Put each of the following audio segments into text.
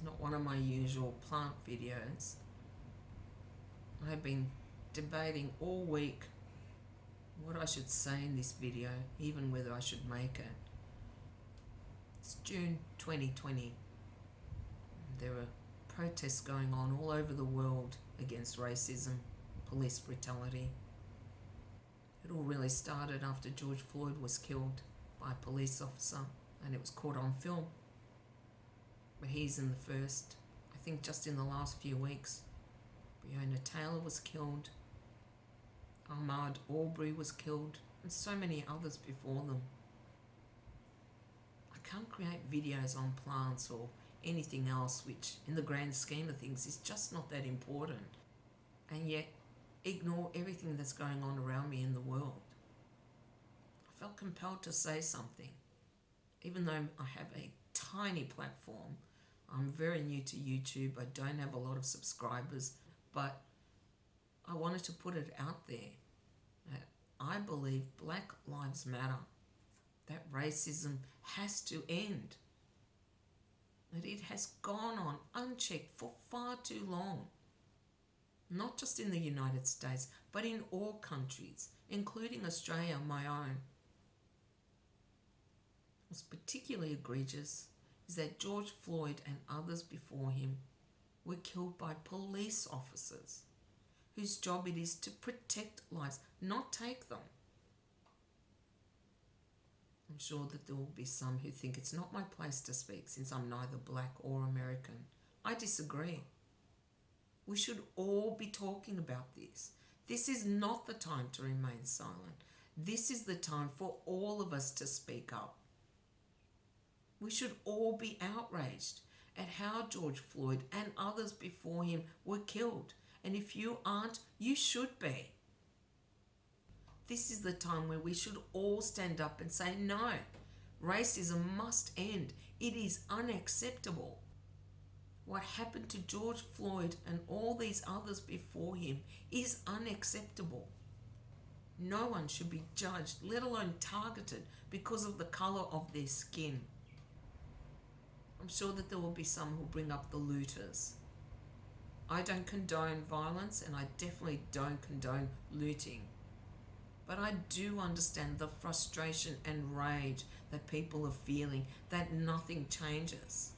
not one of my usual plant videos. I've been debating all week what I should say in this video, even whether I should make it. It's June 2020. There are protests going on all over the world against racism, police brutality. It all really started after George Floyd was killed by a police officer, and it was caught on film. But he's in the first. I think just in the last few weeks, Breonna Taylor was killed, Ahmaud Arbery was killed, and so many others before them. I can't create videos on plants or anything else which, in the grand scheme of things, is just not that important, and yet ignore everything that's going on around me in the world. I felt compelled to say something. Even though I have a tiny platform, I'm very new to YouTube, I don't have a lot of subscribers, but I wanted to put it out there that I believe Black Lives Matter, that racism has to end, that it has gone on unchecked for far too long, not just in the United States, but in all countries, including Australia, my own. What's particularly egregious is that George Floyd and others before him were killed by police officers whose job it is to protect lives, not take them. I'm sure that there will be some who think it's not my place to speak since I'm neither black or American. I disagree. We should all be talking about this. This is not the time to remain silent. This is the time for all of us to speak up. We should all be outraged at how George Floyd and others before him were killed. And if you aren't, you should be. This is the time where we should all stand up and say, no, racism must end. It is unacceptable. What happened to George Floyd and all these others before him is unacceptable. No one should be judged, let alone targeted, because of the color of their skin. I'm sure that there will be some who bring up the looters. I don't condone violence, and I definitely don't condone looting. But I do understand the frustration and rage that people are feeling, that nothing changes.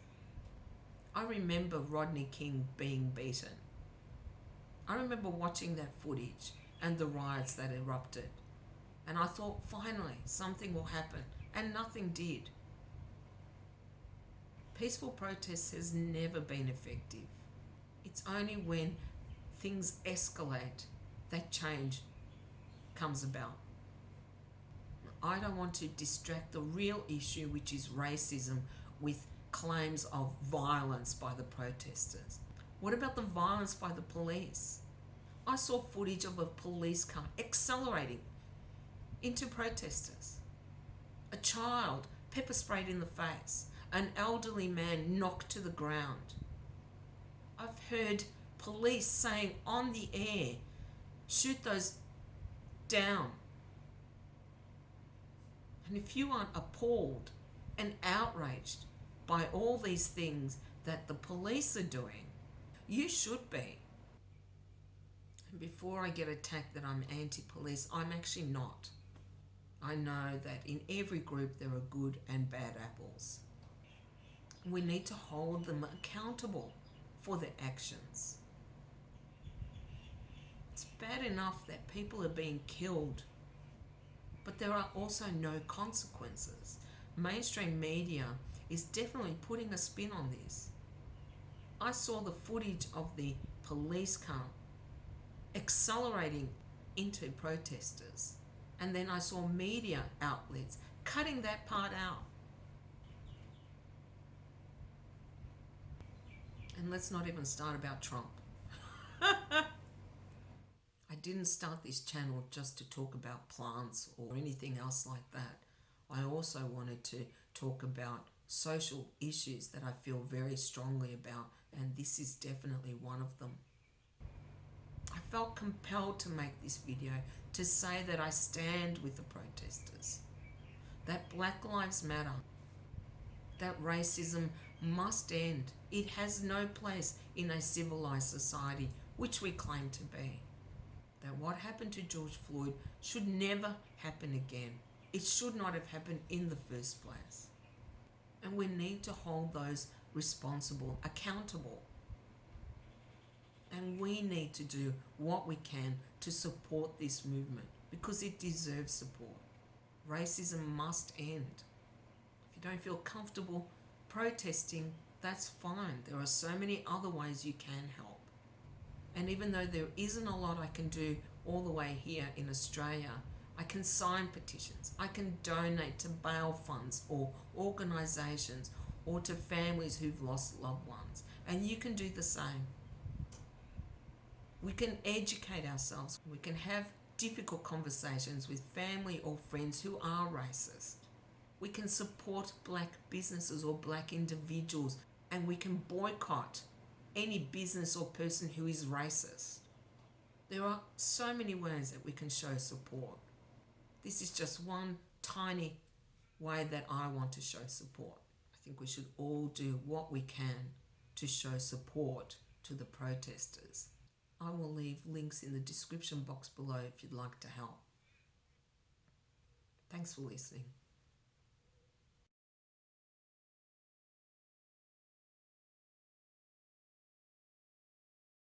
I remember Rodney King being beaten. I remember watching that footage and the riots that erupted. And I thought, finally, something will happen. And nothing did. Peaceful protest has never been effective. It's only when things escalate that change comes about. I don't want to distract the real issue, which is racism, with claims of violence by the protesters. What about the violence by the police? I saw footage of a police car accelerating into protesters. A child pepper sprayed in the face. An elderly man knocked to the ground. I've heard police saying on the air, shoot those down. And if you aren't appalled and outraged by all these things that the police are doing, you should be. And before I get attacked that I'm anti-police, I'm actually not. I know that in every group there are good and bad apples. We need to hold them accountable for their actions. It's bad enough that people are being killed, but there are also no consequences. Mainstream media is definitely putting a spin on this. I saw the footage of the police car accelerating into protesters, and then I saw media outlets cutting that part out. And let's not even start about Trump. I didn't start this channel just to talk about plants or anything else like that. I also wanted to talk about social issues that I feel very strongly about, and this is definitely one of them. I felt compelled to make this video to say that I stand with the protesters, that Black Lives Matter, that racism must end. It has no place in a civilized society, which we claim to be. That what happened to George Floyd should never happen again. It should not have happened in the first place. And we need to hold those responsible accountable. And we need to do what we can to support this movement because it deserves support. Racism must end. If you don't feel comfortable protesting, that's fine. There are so many other ways you can help. And even though there isn't a lot I can do all the way here in Australia, I can sign petitions. I can donate to bail funds or organisations or to families who've lost loved ones. And you can do the same. We can educate ourselves. We can have difficult conversations with family or friends who are racist. We can support black businesses or black individuals, and we can boycott any business or person who is racist. There are so many ways that we can show support. This is just one tiny way that I want to show support. I think we should all do what we can to show support to the protesters. I will leave links in the description box below if you'd like to help. Thanks for listening.